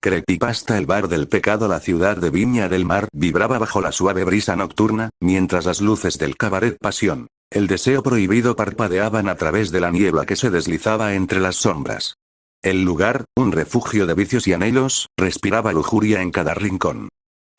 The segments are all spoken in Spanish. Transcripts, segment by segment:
Creepypasta. El bar del pecado. La ciudad de Viña del Mar vibraba bajo la suave brisa nocturna, mientras las luces del cabaret Pasión, el deseo prohibido, parpadeaban a través de la niebla que se deslizaba entre las sombras. El lugar, un refugio de vicios y anhelos, respiraba lujuria en cada rincón.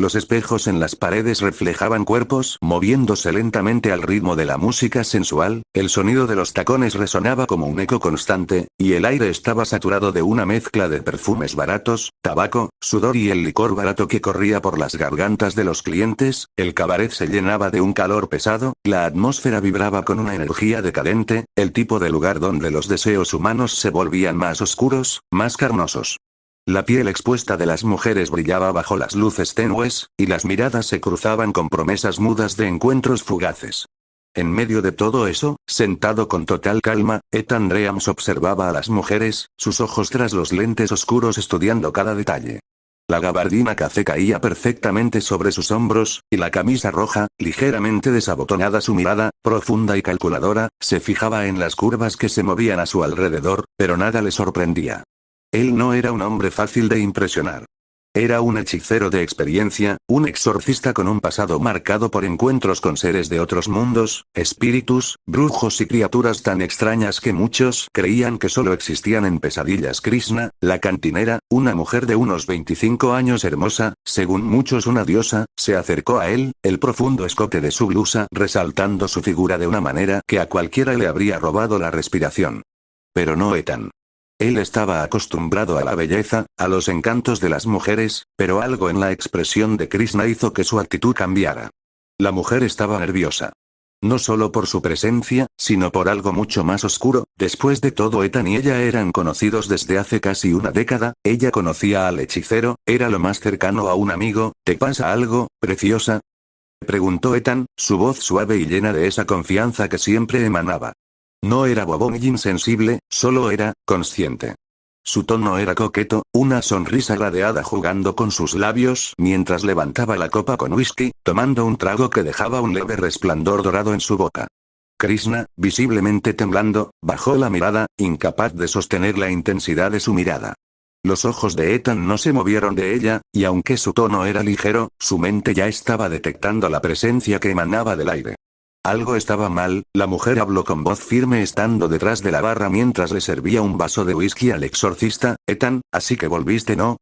Los espejos en las paredes reflejaban cuerpos moviéndose lentamente al ritmo de la música sensual, el sonido de los tacones resonaba como un eco constante, y el aire estaba saturado de una mezcla de perfumes baratos, tabaco, sudor y el licor barato que corría por las gargantas de los clientes. El cabaret se llenaba de un calor pesado, la atmósfera vibraba con una energía decadente, el tipo de lugar donde los deseos humanos se volvían más oscuros, más carnosos. La piel expuesta de las mujeres brillaba bajo las luces tenues, y las miradas se cruzaban con promesas mudas de encuentros fugaces. En medio de todo eso, sentado con total calma, Ethan Dreams observaba a las mujeres, sus ojos tras los lentes oscuros estudiando cada detalle. La gabardina café caía perfectamente sobre sus hombros, y la camisa roja, ligeramente desabotonada. Su mirada, profunda y calculadora, se fijaba en las curvas que se movían a su alrededor, pero nada le sorprendía. Él no era un hombre fácil de impresionar. Era un hechicero de experiencia, un exorcista con un pasado marcado por encuentros con seres de otros mundos, espíritus, brujos y criaturas tan extrañas que muchos creían que solo existían en pesadillas. Krishna, la cantinera, una mujer de unos 25 años hermosa, según muchos una diosa, se acercó a él, el profundo escote de su blusa resaltando su figura de una manera que a cualquiera le habría robado la respiración. Pero no Ethan. Él estaba acostumbrado a la belleza, a los encantos de las mujeres, pero algo en la expresión de Krishna hizo que su actitud cambiara. La mujer estaba nerviosa. No solo por su presencia, sino por algo mucho más oscuro. Después de todo, Ethan y ella eran conocidos desde hace casi una década. Ella conocía al hechicero, era lo más cercano a un amigo. ¿Te pasa algo, preciosa?, preguntó Ethan, su voz suave y llena de esa confianza que siempre emanaba. No era bobo ni insensible, solo era consciente. Su tono era coqueto, una sonrisa ladeada jugando con sus labios mientras levantaba la copa con whisky, tomando un trago que dejaba un leve resplandor dorado en su boca. Krishna, visiblemente temblando, bajó la mirada, incapaz de sostener la intensidad de su mirada. Los ojos de Ethan no se movieron de ella, y aunque su tono era ligero, su mente ya estaba detectando la presencia que emanaba del aire. Algo estaba mal. La mujer habló con voz firme estando detrás de la barra mientras le servía un vaso de whisky al exorcista. Ethan, así que volviste, ¿no?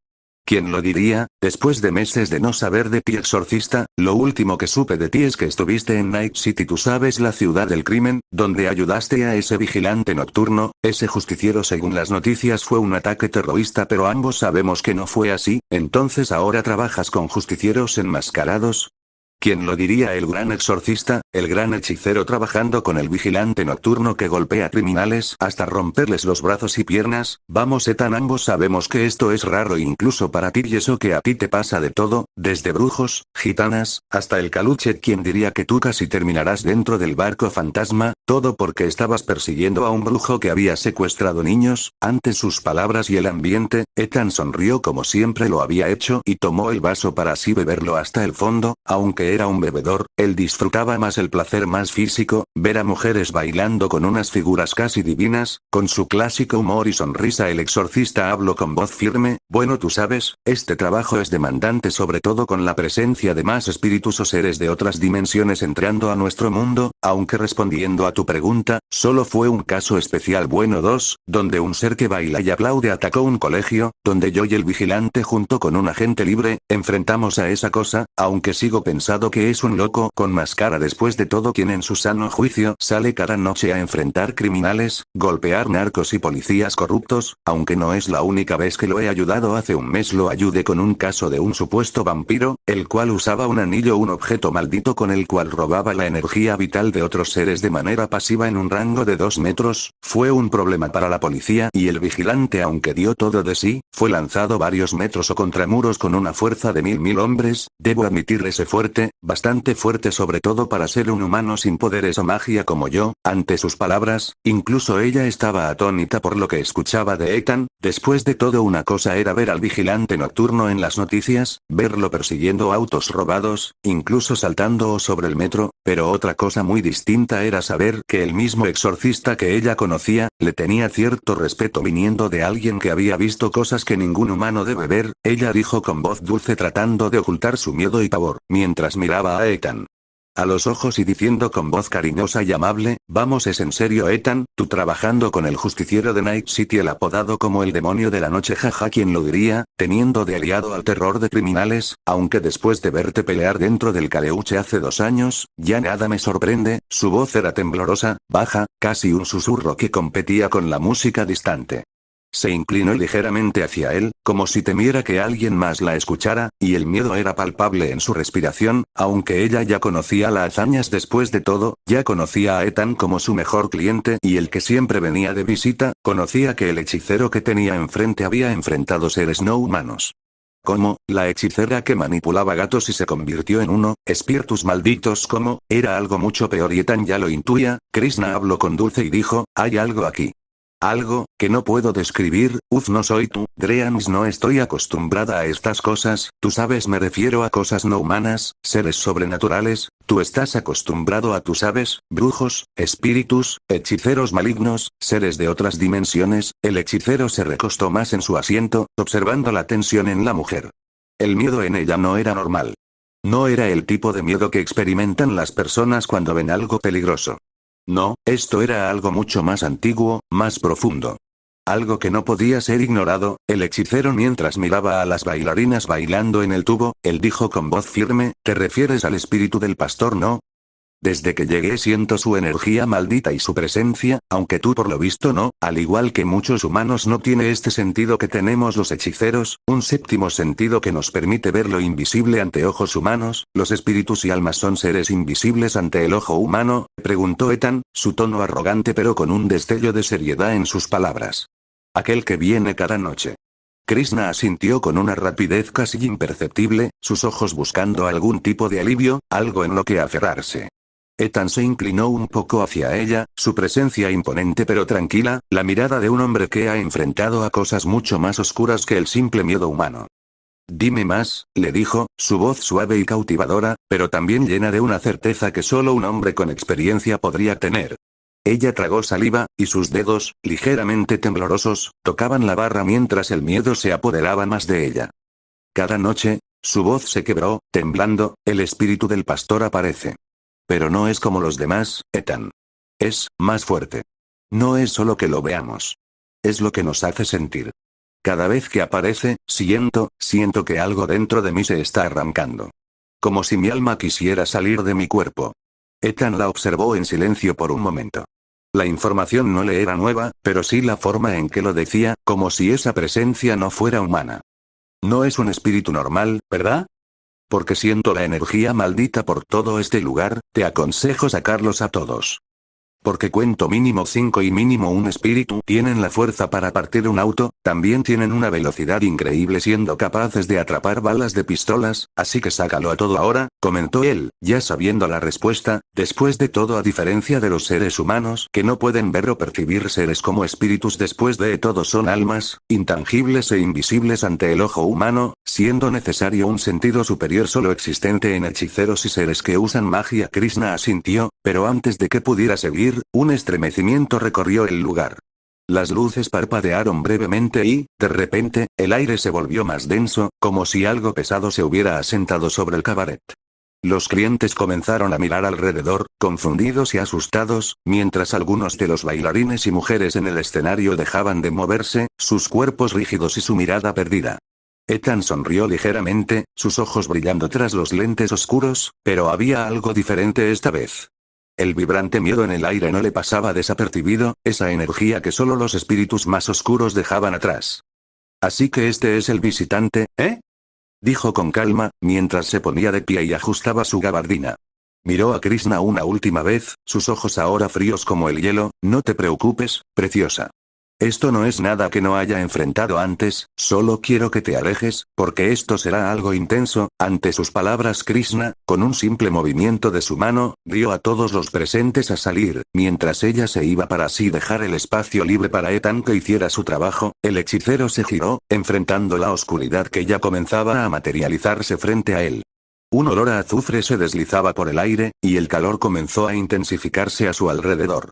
¿Quién lo diría? Después de meses de no saber de ti, exorcista, lo último que supe de ti es que estuviste en Night City. Tú sabes, la ciudad del crimen, donde ayudaste a ese vigilante nocturno, ese justiciero. Según las noticias fue un ataque terrorista, pero ambos sabemos que no fue así. Entonces ahora trabajas con justicieros enmascarados. ¿Quién lo diría? El gran exorcista, el gran hechicero trabajando con el vigilante nocturno que golpea criminales hasta romperles los brazos y piernas. Vamos, Ethan, ambos sabemos que esto es raro incluso para ti, y eso que a ti te pasa de todo, desde brujos, gitanas, hasta el caluche. ¿Quién diría que tú casi terminarás dentro del barco fantasma? Todo porque estabas persiguiendo a un brujo que había secuestrado niños. Ante sus palabras y el ambiente, Ethan sonrió como siempre lo había hecho y tomó el vaso para así beberlo hasta el fondo. Aunque era un bebedor, él disfrutaba más el placer más físico, ver a mujeres bailando con unas figuras casi divinas. Con su clásico humor y sonrisa, el exorcista habló con voz firme. Bueno, tú sabes, este trabajo es demandante, sobre todo con la presencia de más espíritus o seres de otras dimensiones entrando a nuestro mundo, aunque respondiendo a tu pregunta, solo fue un caso especial. Bueno, dos, donde un ser que baila y aplaude atacó un colegio, donde yo y el vigilante junto con un agente libre, enfrentamos a esa cosa, aunque sigo pensando que es un loco con máscara. Después de todo, quien en su sano juicio sale cada noche a enfrentar criminales, golpear narcos y policías corruptos, aunque no es la única vez que lo he ayudado. Hace un mes lo ayudé con un caso de un supuesto vampiro, el cual usaba un anillo, un objeto maldito con el cual robaba la energía vital de otros seres de manera pasiva en un rango de 2 metros. Fue un problema para la policía y el vigilante, aunque dio todo de sí, fue lanzado varios metros o contra muros con una fuerza de mil hombres. Debo admitir, ese fuerte, bastante fuerte, sobre todo para ser ser un humano sin poderes o magia como yo? Ante sus palabras, incluso ella estaba atónita por lo que escuchaba de Ethan. Después de todo, una cosa era ver al vigilante nocturno en las noticias, verlo persiguiendo autos robados, incluso saltando o sobre el metro, pero otra cosa muy distinta era saber que el mismo exorcista que ella conocía, le tenía cierto respeto viniendo de alguien que había visto cosas que ningún humano debe ver. Ella dijo con voz dulce tratando de ocultar su miedo y pavor, mientras miraba a Ethan a los ojos y diciendo con voz cariñosa y amable: vamos, ¿es en serio, Ethan? Tú trabajando con el justiciero de Night City, el apodado como el demonio de la noche, jaja, ¿quién lo diría? Teniendo de aliado al terror de criminales, aunque después de verte pelear dentro del caleuche hace 2 años, ya nada me sorprende. Su voz era temblorosa, baja, casi un susurro que competía con la música distante. Se inclinó ligeramente hacia él, como si temiera que alguien más la escuchara, y el miedo era palpable en su respiración, aunque ella ya conocía las hazañas. Después de todo, ya conocía a Ethan como su mejor cliente y el que siempre venía de visita, conocía que el hechicero que tenía enfrente había enfrentado seres no humanos. Como, la hechicera que manipulaba gatos y se convirtió en uno, espíritus malditos, como, era algo mucho peor y Ethan ya lo intuía. Krishna habló con dulce y dijo: hay algo aquí. Algo, que no puedo describir. No soy tú, Dreams, no estoy acostumbrada a estas cosas, tú sabes, me refiero a cosas no humanas, seres sobrenaturales. Tú estás acostumbrado a, tú sabes, brujos, espíritus, hechiceros malignos, seres de otras dimensiones. El hechicero se recostó más en su asiento, observando la tensión en la mujer. El miedo en ella no era normal. No era el tipo de miedo que experimentan las personas cuando ven algo peligroso. No, esto era algo mucho más antiguo, más profundo. Algo que no podía ser ignorado. El hechicero, mientras miraba a las bailarinas bailando en el tubo, él dijo con voz firme: ¿te refieres al espíritu del pastor, no? Desde que llegué siento su energía maldita y su presencia, aunque tú por lo visto no, al igual que muchos humanos no tiene este sentido que tenemos los hechiceros, un séptimo sentido que nos permite ver lo invisible ante ojos humanos. ¿Los espíritus y almas son seres invisibles ante el ojo humano?, preguntó Ethan, su tono arrogante pero con un destello de seriedad en sus palabras. Aquel que viene cada noche. Krishna asintió con una rapidez casi imperceptible, sus ojos buscando algún tipo de alivio, algo en lo que aferrarse. Ethan se inclinó un poco hacia ella, su presencia imponente pero tranquila, la mirada de un hombre que ha enfrentado a cosas mucho más oscuras que el simple miedo humano. Dime más, le dijo, su voz suave y cautivadora, pero también llena de una certeza que solo un hombre con experiencia podría tener. Ella tragó saliva, y sus dedos, ligeramente temblorosos, tocaban la barra mientras el miedo se apoderaba más de ella. Cada noche, su voz se quebró, temblando, el espíritu del pastor aparece. Pero no es como los demás, Ethan. Es más fuerte. No es solo que lo veamos. Es lo que nos hace sentir. Cada vez que aparece, siento que algo dentro de mí se está arrancando. Como si mi alma quisiera salir de mi cuerpo. Ethan la observó en silencio por un momento. La información no le era nueva, pero sí la forma en que lo decía, como si esa presencia no fuera humana. No es un espíritu normal, ¿verdad? Porque siento la energía maldita por todo este lugar, te aconsejo sacarlos a todos. Porque cuento mínimo 5 y mínimo un espíritu tienen la fuerza para partir un auto, también tienen una velocidad increíble siendo capaces de atrapar balas de pistolas, así que sácalo a todo ahora, comentó él, ya sabiendo la respuesta. Después de todo, a diferencia de los seres humanos que no pueden ver o percibir seres como espíritus, después de todo son almas, intangibles e invisibles ante el ojo humano, siendo necesario un sentido superior solo existente en hechiceros y seres que usan magia. Krishna asintió, pero antes de que pudiera seguir, un estremecimiento recorrió el lugar. Las luces parpadearon brevemente y, de repente, el aire se volvió más denso, como si algo pesado se hubiera asentado sobre el cabaret. Los clientes comenzaron a mirar alrededor, confundidos y asustados, mientras algunos de los bailarines y mujeres en el escenario dejaban de moverse, sus cuerpos rígidos y su mirada perdida. Ethan sonrió ligeramente, sus ojos brillando tras los lentes oscuros, pero había algo diferente esta vez. El vibrante miedo en el aire no le pasaba desapercibido, esa energía que solo los espíritus más oscuros dejaban atrás. Así que este es el visitante, ¿eh? Dijo con calma, mientras se ponía de pie y ajustaba su gabardina. Miró a Krishna una última vez, sus ojos ahora fríos como el hielo. No te preocupes, preciosa. Esto no es nada que no haya enfrentado antes, solo quiero que te alejes, porque esto será algo intenso. Ante sus palabras Krishna, con un simple movimiento de su mano, dio a todos los presentes a salir, mientras ella se iba para así dejar el espacio libre para Ethan que hiciera su trabajo. El hechicero se giró, enfrentando la oscuridad que ya comenzaba a materializarse frente a él. Un olor a azufre se deslizaba por el aire, y el calor comenzó a intensificarse a su alrededor.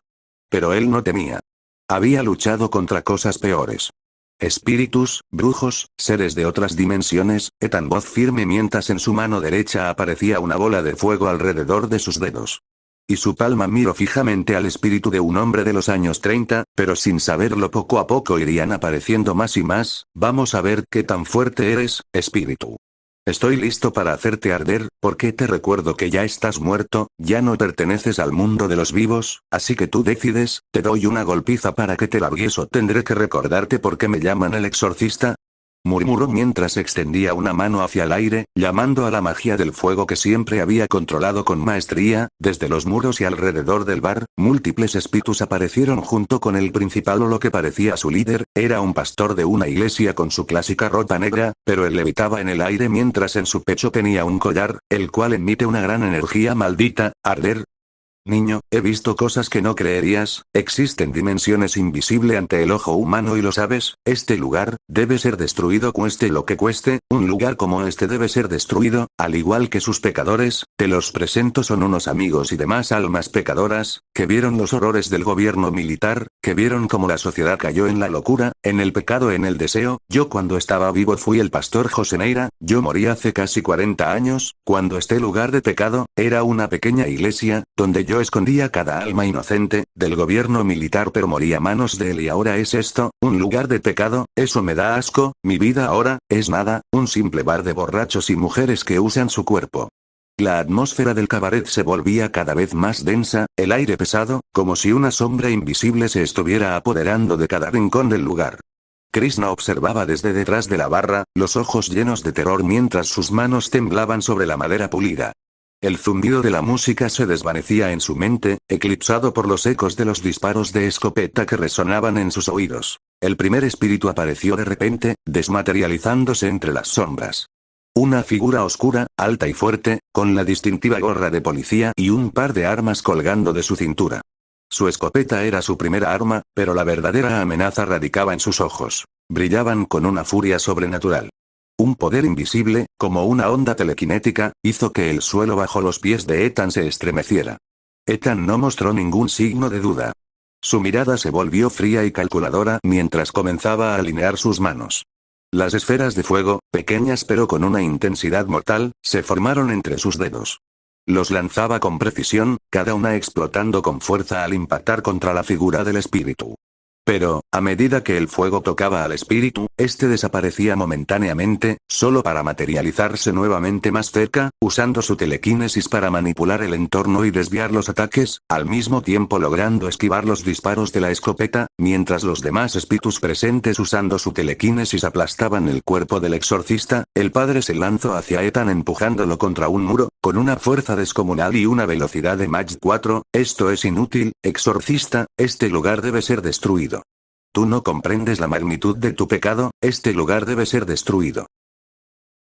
Pero él no temía. Había luchado contra cosas peores. Espíritus, brujos, seres de otras dimensiones. Ethan voz firme mientras en su mano derecha aparecía una bola de fuego alrededor de sus dedos. Y su palma miró fijamente al espíritu de un hombre de los años 30, pero sin saberlo poco a poco irían apareciendo más y más. Vamos a ver qué tan fuerte eres, espíritu. Estoy listo para hacerte arder, porque te recuerdo que ya estás muerto, ya no perteneces al mundo de los vivos, así que tú decides, te doy una golpiza para que te largues o tendré que recordarte por qué me llaman el exorcista. Murmuró mientras extendía una mano hacia el aire, llamando a la magia del fuego que siempre había controlado con maestría. Desde los muros y alrededor del bar, múltiples espíritus aparecieron junto con el principal o lo que parecía su líder. Era un pastor de una iglesia con su clásica ropa negra, pero él levitaba en el aire mientras en su pecho tenía un collar, el cual emite una gran energía maldita. Arder. Niño, he visto cosas que no creerías, existen dimensiones invisibles ante el ojo humano y lo sabes, este lugar, debe ser destruido cueste lo que cueste, un lugar como este debe ser destruido, al igual que sus pecadores. Te los presento, son unos amigos y demás almas pecadoras, que vieron los horrores del gobierno militar, que vieron cómo la sociedad cayó en la locura, en el pecado, en el deseo. Yo cuando estaba vivo fui el pastor José Neira, yo morí hace casi 40 años, cuando este lugar de pecado, era una pequeña iglesia, donde yo escondía cada alma inocente, del gobierno militar, pero morí a manos de él y ahora es esto, un lugar de pecado. Eso me da asco. Mi vida ahora, es nada, un simple bar de borrachos y mujeres que usan su cuerpo. La atmósfera del cabaret se volvía cada vez más densa, el aire pesado, como si una sombra invisible se estuviera apoderando de cada rincón del lugar. Krishna observaba desde detrás de la barra, los ojos llenos de terror mientras sus manos temblaban sobre la madera pulida. El zumbido de la música se desvanecía en su mente, eclipsado por los ecos de los disparos de escopeta que resonaban en sus oídos. El primer espíritu apareció de repente, desmaterializándose entre las sombras. Una figura oscura, alta y fuerte, con la distintiva gorra de policía y un par de armas colgando de su cintura. Su escopeta era su primera arma, pero la verdadera amenaza radicaba en sus ojos. Brillaban con una furia sobrenatural. Un poder invisible, como una onda telequinética, hizo que el suelo bajo los pies de Ethan se estremeciera. Ethan no mostró ningún signo de duda. Su mirada se volvió fría y calculadora mientras comenzaba a alinear sus manos. Las esferas de fuego, pequeñas pero con una intensidad mortal, se formaron entre sus dedos. Los lanzaba con precisión, cada una explotando con fuerza al impactar contra la figura del espíritu. Pero, a medida que el fuego tocaba al espíritu, este desaparecía momentáneamente, solo para materializarse nuevamente más cerca, usando su telequinesis para manipular el entorno y desviar los ataques, al mismo tiempo logrando esquivar los disparos de la escopeta, mientras los demás espíritus presentes usando su telequinesis aplastaban el cuerpo del exorcista. El padre se lanzó hacia Ethan empujándolo contra un muro, con una fuerza descomunal y una velocidad de Mach 4, esto es inútil, exorcista, este lugar debe ser destruido. Tú no comprendes la magnitud de tu pecado, este lugar debe ser destruido.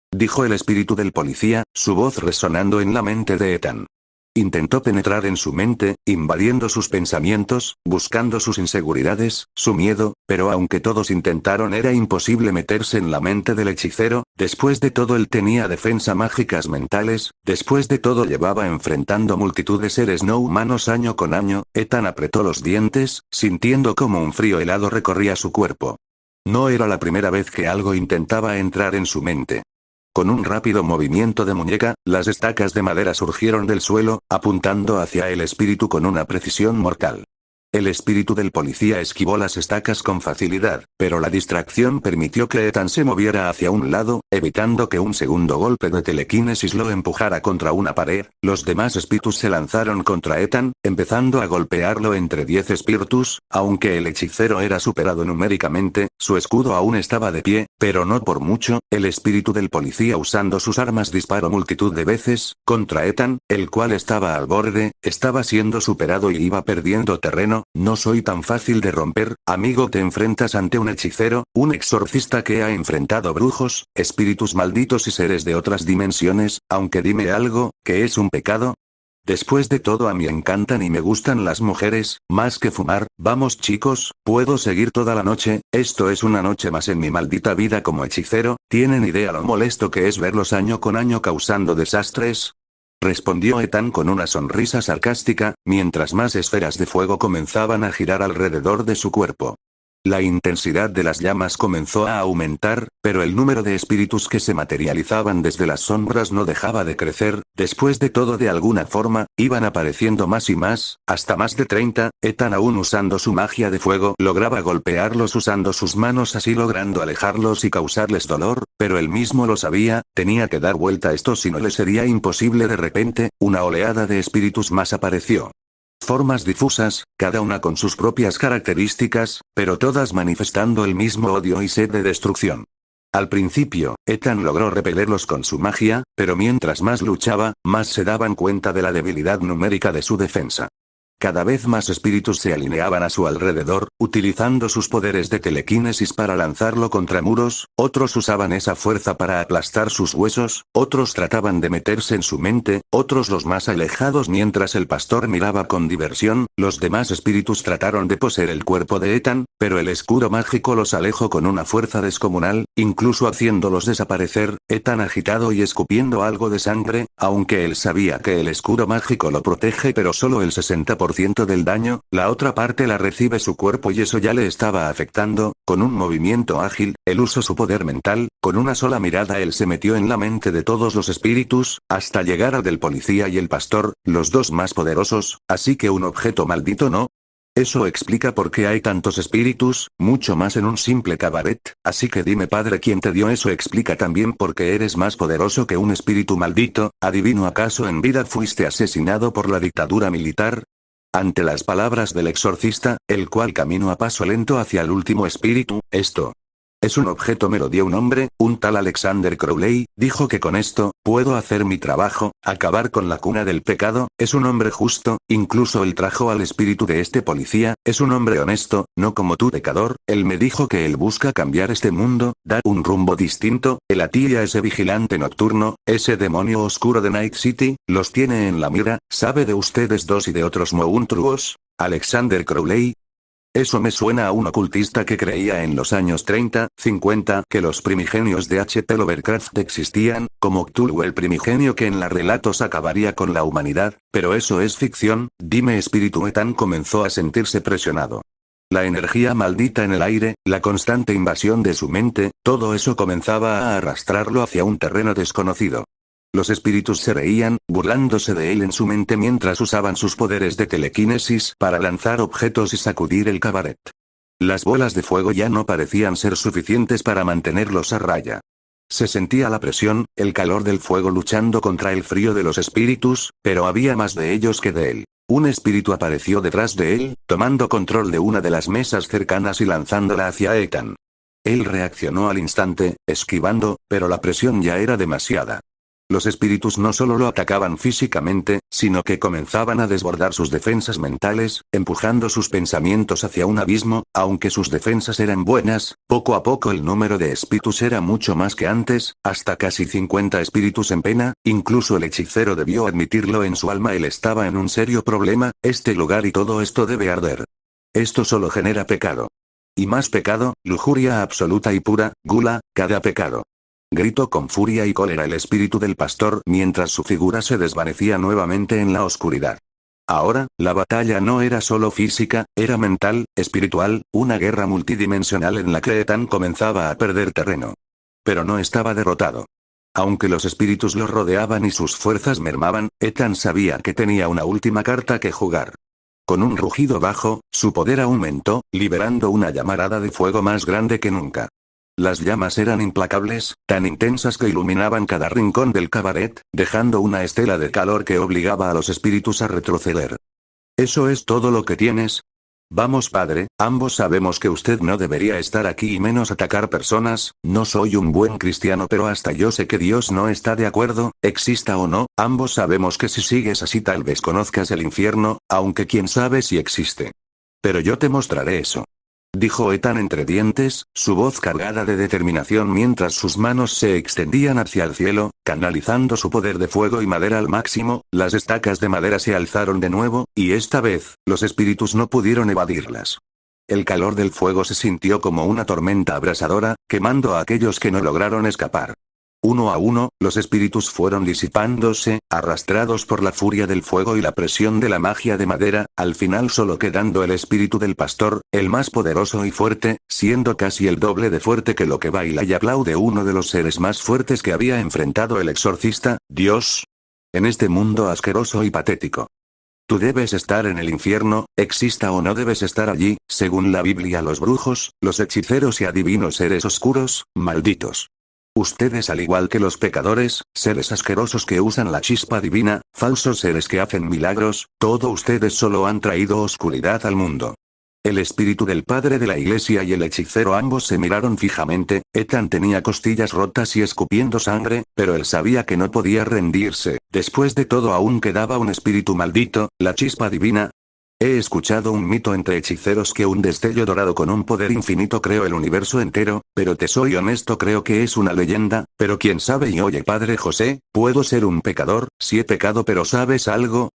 Dijo el espíritu del policía, su voz resonando en la mente de Ethan. Intentó penetrar en su mente, invadiendo sus pensamientos, buscando sus inseguridades, su miedo, pero aunque todos intentaron era imposible meterse en la mente del hechicero. Después de todo él tenía defensa mágicas mentales, después de todo llevaba enfrentando multitud de seres no humanos año con año. Ethan apretó los dientes, sintiendo como un frío helado recorría su cuerpo. No era la primera vez que algo intentaba entrar en su mente. Con un rápido movimiento de muñeca, las estacas de madera surgieron del suelo, apuntando hacia el espíritu con una precisión mortal. El espíritu del policía esquivó las estacas con facilidad, pero la distracción permitió que Ethan se moviera hacia un lado, evitando que un segundo golpe de telequinesis lo empujara contra una pared. Los demás espíritus se lanzaron contra Ethan, empezando a golpearlo entre 10 espíritus. Aunque el hechicero era superado numéricamente, su escudo aún estaba de pie, pero no por mucho. El espíritu del policía usando sus armas disparó multitud de veces contra Ethan, el cual estaba al borde, estaba siendo superado y iba perdiendo terreno. no soy tan fácil de romper, amigo. Te enfrentas ante un hechicero, un exorcista que ha enfrentado brujos, espíritus malditos y seres de otras dimensiones, aunque dime algo, ¿qué es un pecado? Después de todo, a mí encantan y me gustan las mujeres, más que fumar. Vamos chicos, puedo seguir toda la noche, esto es una noche más en mi maldita vida como hechicero. ¿Tienen idea lo molesto que es verlos año con año causando desastres? Respondió Ethan con una sonrisa sarcástica, mientras más esferas de fuego comenzaban a girar alrededor de su cuerpo. La intensidad de las llamas comenzó a aumentar, pero el número de espíritus que se materializaban desde las sombras no dejaba de crecer. Después de todo, de alguna forma, iban apareciendo más y más, hasta más de 30, Ethan, aún usando su magia de fuego, lograba golpearlos usando sus manos, así logrando alejarlos y causarles dolor, pero él mismo lo sabía, tenía que dar vuelta a esto si no le sería imposible. De repente, una oleada de espíritus más apareció. Formas difusas, cada una con sus propias características, pero todas manifestando el mismo odio y sed de destrucción. Al principio, Ethan logró repelerlos con su magia, pero mientras más luchaba, más se daban cuenta de la debilidad numérica de su defensa. Cada vez más espíritus se alineaban a su alrededor, utilizando sus poderes de telequinesis para lanzarlo contra muros, otros usaban esa fuerza para aplastar sus huesos, otros trataban de meterse en su mente, otros los más alejados. Mientras el pastor miraba con diversión, los demás espíritus trataron de poseer el cuerpo de Ethan, pero el escudo mágico los alejó con una fuerza descomunal, incluso haciéndolos desaparecer. Ethan, agitado y escupiendo algo de sangre, aunque él sabía que el escudo mágico lo protege pero solo el 60% del daño, la otra parte la recibe su cuerpo y eso ya le estaba afectando. Con un movimiento ágil, él usó su poder mental, con una sola mirada él se metió en la mente de todos los espíritus, hasta llegar al del policía y el pastor, los dos más poderosos, así que un objeto maldito no. Eso explica por qué hay tantos espíritus, mucho más en un simple cabaret, así que dime padre, ¿quién te dio eso? Explica también por qué eres más poderoso que un espíritu maldito. ¿Adivino acaso en vida fuiste asesinado por la dictadura militar? Ante las palabras del exorcista, el cual caminó a paso lento hacia el último espíritu, esto es un objeto, me lo dio un hombre, un tal Alexander Crowley, dijo que con esto, puedo hacer mi trabajo, acabar con la cuna del pecado. Es un hombre justo, incluso él trajo al espíritu de este policía, es un hombre honesto, no como tú pecador. Él me dijo que él busca cambiar este mundo, dar un rumbo distinto. Él a ti y a ese vigilante nocturno, ese demonio oscuro de Night City, los tiene en la mira. ¿Sabe de ustedes dos y de otros monstruos? Alexander Crowley. Eso me suena a un ocultista que creía en los años 30, 50 que los primigenios de H.P. Lovecraft existían, como Cthulhu el primigenio que en los relatos acabaría con la humanidad, pero eso es ficción. Dime espíritu. Ethan comenzó a sentirse presionado. La energía maldita en el aire, la constante invasión de su mente, todo eso comenzaba a arrastrarlo hacia un terreno desconocido. Los espíritus se reían, burlándose de él en su mente mientras usaban sus poderes de telequinesis para lanzar objetos y sacudir el cabaret. Las bolas de fuego ya no parecían ser suficientes para mantenerlos a raya. Se sentía la presión, el calor del fuego luchando contra el frío de los espíritus, pero había más de ellos que de él. Un espíritu apareció detrás de él, tomando control de una de las mesas cercanas y lanzándola hacia Ethan. Él reaccionó al instante, esquivando, pero la presión ya era demasiada. Los espíritus no solo lo atacaban físicamente, sino que comenzaban a desbordar sus defensas mentales, empujando sus pensamientos hacia un abismo. Aunque sus defensas eran buenas, poco a poco el número de espíritus era mucho más que antes, hasta casi 50 espíritus en pena. Incluso el hechicero debió admitirlo en su alma, él estaba en un serio problema. Este lugar y todo esto debe arder. Esto solo genera pecado. Y más pecado, lujuria absoluta y pura, gula, cada pecado. Gritó con furia y cólera el espíritu del pastor mientras su figura se desvanecía nuevamente en la oscuridad. Ahora, la batalla no era solo física, era mental, espiritual, una guerra multidimensional en la que Ethan comenzaba a perder terreno. Pero no estaba derrotado. Aunque los espíritus lo rodeaban y sus fuerzas mermaban, Ethan sabía que tenía una última carta que jugar. Con un rugido bajo, su poder aumentó, liberando una llamarada de fuego más grande que nunca. Las llamas eran implacables, tan intensas que iluminaban cada rincón del cabaret, dejando una estela de calor que obligaba a los espíritus a retroceder. ¿Eso es todo lo que tienes? Vamos padre, ambos sabemos que usted no debería estar aquí y menos atacar personas. No soy un buen cristiano, pero hasta yo sé que Dios no está de acuerdo, exista o no. Ambos sabemos que si sigues así tal vez conozcas el infierno, aunque quién sabe si existe. Pero yo te mostraré eso. Dijo Ethan entre dientes, su voz cargada de determinación mientras sus manos se extendían hacia el cielo, canalizando su poder de fuego y madera al máximo. Las estacas de madera se alzaron de nuevo, y esta vez, los espíritus no pudieron evadirlas. El calor del fuego se sintió como una tormenta abrasadora, quemando a aquellos que no lograron escapar. Uno a uno, los espíritus fueron disipándose, arrastrados por la furia del fuego y la presión de la magia de madera, al final solo quedando el espíritu del pastor, el más poderoso y fuerte, siendo casi el doble de fuerte que lo que baila y aplaude uno de los seres más fuertes que había enfrentado el exorcista, Dios. En este mundo asqueroso y patético. Tú debes estar en el infierno, exista o no debes estar allí, según la Biblia. Los brujos, los hechiceros y adivinos seres oscuros, malditos. Ustedes, al igual que los pecadores, seres asquerosos que usan la chispa divina, falsos seres que hacen milagros, todo ustedes solo han traído oscuridad al mundo. El espíritu del padre de la iglesia y el hechicero ambos se miraron fijamente. Ethan tenía costillas rotas y escupiendo sangre, pero él sabía que no podía rendirse. Después de todo aún quedaba un espíritu maldito, la chispa divina. He escuchado un mito entre hechiceros que un destello dorado con un poder infinito creó el universo entero, pero te soy honesto, creo que es una leyenda, pero quién sabe. Y oye, padre José, puedo ser un pecador, sí he pecado, pero ¿sabes algo?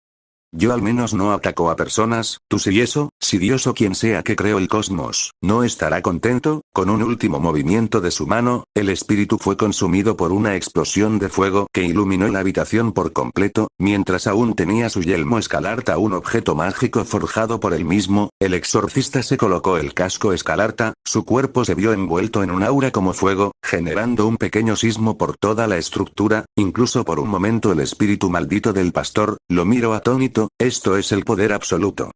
Yo al menos no ataco a personas. Tú sí. Eso, si Dios o quien sea que creó el cosmos, no estará contento. Con un último movimiento de su mano, el espíritu fue consumido por una explosión de fuego que iluminó la habitación por completo, mientras aún tenía su yelmo escalarta, un objeto mágico forjado por él mismo. El exorcista se colocó el casco escalarta, su cuerpo se vio envuelto en un aura como fuego, generando un pequeño sismo por toda la estructura. Incluso por un momento el espíritu maldito del pastor, lo miró atónito. Esto es el poder absoluto.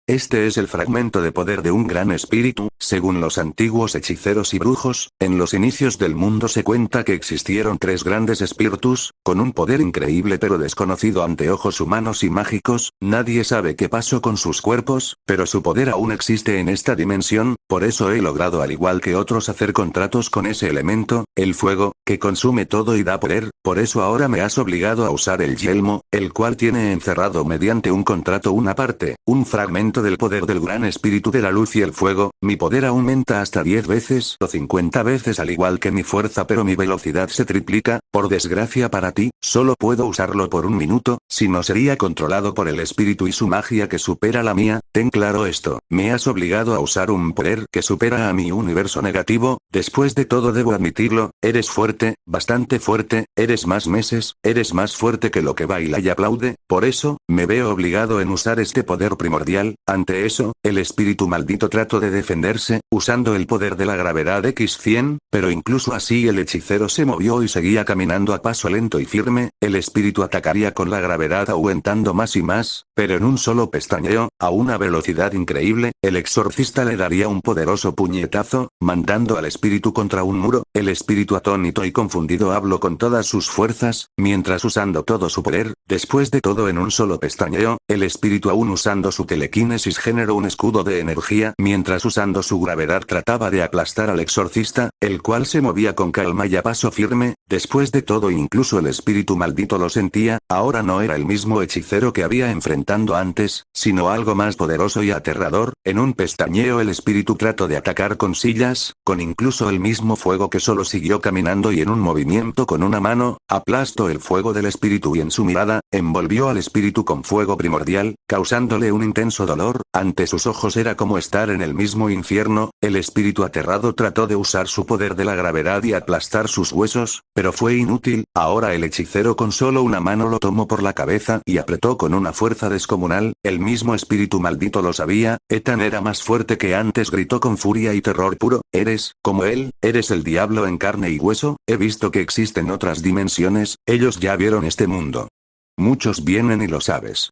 Este es el fragmento de poder de un gran espíritu. Según los antiguos hechiceros y brujos, en los inicios del mundo se cuenta que existieron tres grandes espíritus, con un poder increíble pero desconocido ante ojos humanos y mágicos. Nadie sabe qué pasó con sus cuerpos, pero su poder aún existe en esta dimensión. Por eso he logrado, al igual que otros, hacer contratos con ese elemento, el fuego, que consume todo y da poder. Por eso ahora me has obligado a usar el yelmo, el cual tiene encerrado mediante un contrato una parte, un fragmento del poder del gran espíritu de la luz y el fuego. Mi poder aumenta hasta 10 veces o 50 veces, al igual que mi fuerza, pero mi velocidad se triplica. Por desgracia para ti, solo puedo usarlo por un minuto, si no sería controlado por el espíritu y su magia que supera la mía. Ten claro esto, me has obligado a usar un poder que supera a mi universo negativo. Después de todo debo admitirlo, eres fuerte, bastante fuerte, eres más fuerte que lo que baila y aplaude, por eso, me veo obligado en usar este poder primordial. Ante eso, el espíritu maldito trató de defenderse, usando el poder de la gravedad X100, pero incluso así el hechicero se movió y seguía caminando a paso lento y firme. El espíritu atacaría con la gravedad aumentando más y más, pero en un solo pestañeo, a una velocidad increíble, el exorcista le daría un poderoso puñetazo, mandando al espíritu contra un muro. El espíritu atónito y confundido habló con todas sus fuerzas, mientras usando todo su poder. Después de todo, en un solo pestañeo, el espíritu, aún usando su telequinesis, generó un escudo de energía, mientras usando su gravedad trataba de aplastar al exorcista, el cual se movía con calma y a paso firme. Después de todo, incluso el espíritu maldito lo sentía. Ahora no era el mismo hechicero que había enfrentando antes, sino algo más poderoso y aterrador. En un pestañeo el espíritu trató de atacar con sillas, con incluso el mismo fuego, que solo siguió caminando y en un movimiento con una mano, aplastó el fuego del espíritu y en su mirada, envolvió al espíritu con fuego primordial, causándole un intenso dolor. Ante sus ojos era como estar en el mismo infierno. El espíritu aterrado trató de usar su poder de la gravedad y aplastar sus huesos, pero fue inútil. Ahora el hechicero con solo una mano lo tomó por la cabeza y apretó con una fuerza descomunal. El mismo espíritu maldito lo sabía. Ethan era más fuerte que antes, gritó con furia y terror puro. Eres, como él, eres el diablo en carne y hueso. He visto que existen otras dimensiones, ellos ya vieron este mundo. Muchos vienen y lo sabes.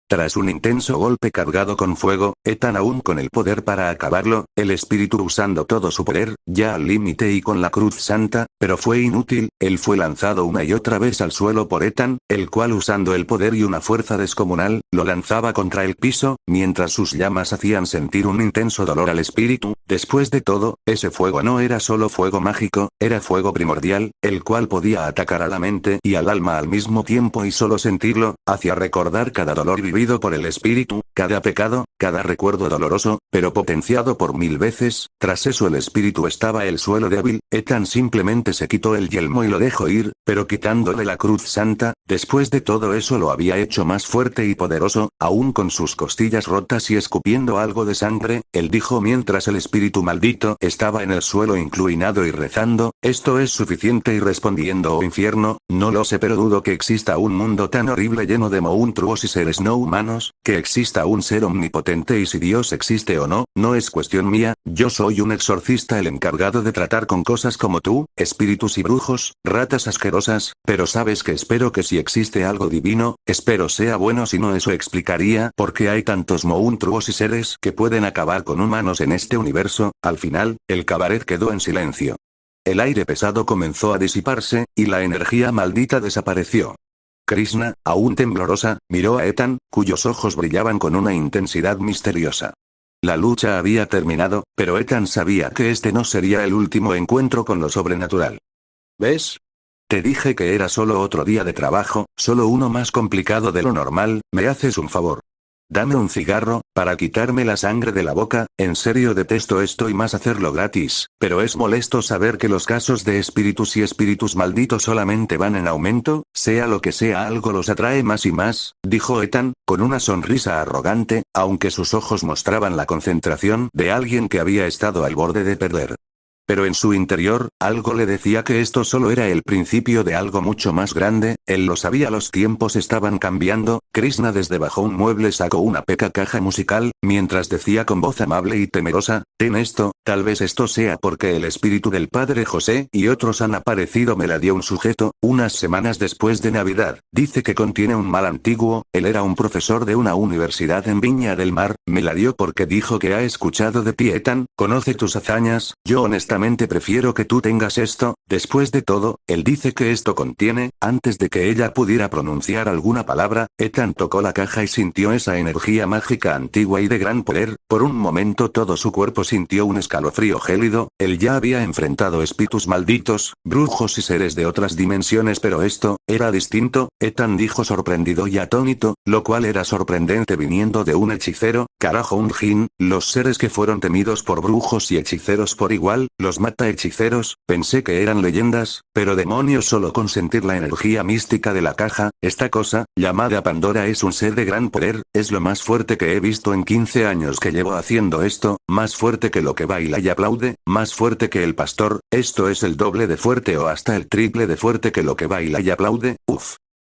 Tras un intenso golpe cargado con fuego, Ethan, aún con el poder para acabarlo, el espíritu usando todo su poder, ya al límite y con la cruz santa, pero fue inútil. Él fue lanzado una y otra vez al suelo por Ethan, el cual, usando el poder y una fuerza descomunal, lo lanzaba contra el piso, mientras sus llamas hacían sentir un intenso dolor al espíritu. Después de todo, ese fuego no era solo fuego mágico, era fuego primordial, el cual podía atacar a la mente y al alma al mismo tiempo y solo sentirlo, hacía recordar cada dolor y prohibido por el espíritu, cada pecado, cada recuerdo doloroso, pero potenciado por 1000 veces. Tras eso el espíritu estaba el suelo débil. Ethan simplemente se quitó el yelmo y lo dejó ir, pero quitándole la cruz santa. Después de todo eso lo había hecho más fuerte y poderoso, aún con sus costillas rotas y escupiendo algo de sangre. Él dijo mientras el espíritu maldito estaba en el suelo inclinado y rezando: esto es suficiente. Y respondiendo: oh infierno, no lo sé, pero dudo que exista un mundo tan horrible lleno de monstruos y seres no humanos, que exista un ser omnipotente, y si Dios existe o no, no es cuestión mía. Yo soy un exorcista, el encargado de tratar con cosas como tú, espíritus y brujos, ratas asquerosas, pero sabes que espero que si existe algo divino, espero sea bueno, si no eso explicaría por qué hay tantos monstruos y seres que pueden acabar con humanos en este universo. Al final, el cabaret quedó en silencio. El aire pesado comenzó a disiparse, y la energía maldita desapareció. Krishna, aún temblorosa, miró a Ethan, cuyos ojos brillaban con una intensidad misteriosa. La lucha había terminado, pero Ethan sabía que este no sería el último encuentro con lo sobrenatural. ¿Ves? Te dije que era solo otro día de trabajo, solo uno más complicado de lo normal. ¿Me haces un favor? Dame un cigarro, para quitarme la sangre de la boca. En serio detesto esto y más hacerlo gratis, pero es molesto saber que los casos de espíritus y espíritus malditos solamente van en aumento, sea lo que sea, algo los atrae más y más, dijo Ethan, con una sonrisa arrogante, aunque sus ojos mostraban la concentración de alguien que había estado al borde de perder. Pero en su interior, algo le decía que esto solo era el principio de algo mucho más grande. Él lo sabía, los tiempos estaban cambiando. Krishna desde bajo un mueble sacó una pequeña caja musical, mientras decía con voz amable y temerosa: ten esto, tal vez esto sea porque el espíritu del padre José y otros han aparecido. Me la dio un sujeto, unas semanas después de Navidad. Dice que contiene un mal antiguo. Él era un profesor de una universidad en Viña del Mar. Me la dio porque dijo que ha escuchado de ti, Ethan, conoce tus hazañas. Yo honestamente prefiero que tú tengas esto. Después de todo, él dice que esto contiene. Antes de que ella pudiera pronunciar alguna palabra, Ethan tocó la caja y sintió esa energía mágica antigua y de gran poder. Por un momento todo su cuerpo sintió un escalofrío gélido. Él ya había enfrentado espíritus malditos, brujos y seres de otras dimensiones, pero esto era distinto. Ethan dijo sorprendido y atónito, lo cual era sorprendente viniendo de un hechicero. Carajo, un jin, los seres que fueron temidos por brujos y hechiceros por igual, los mata hechiceros. Pensé que eran leyendas, pero demonios, solo con sentir la energía mística de la caja. Esta cosa, llamada Pandora, es un ser de gran poder, es lo más fuerte que he visto en 15 años que llevo haciendo esto, más fuerte que lo que baila y aplaude, más fuerte que el pastor. Esto es el doble de fuerte o hasta el triple de fuerte que lo que baila y aplaude. Uf.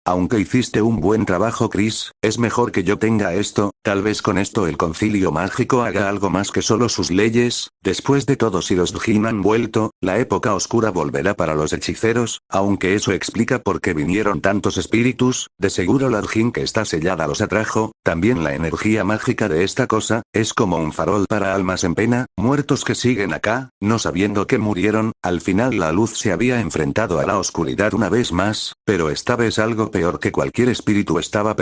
Aunque hiciste un buen trabajo, Chris, es mejor que yo tenga esto. Tal vez con esto el concilio mágico haga algo más que solo sus leyes. Después de todo, si los Djinn han vuelto, la época oscura volverá para los hechiceros, aunque eso explica por qué vinieron tantos espíritus. De seguro la Djinn que está sellada los atrajo. También la energía mágica de esta cosa, es como un farol para almas en pena, muertos que siguen acá, no sabiendo que murieron. Al final la luz se había enfrentado a la oscuridad una vez más, pero esta vez algo peor que cualquier espíritu estaba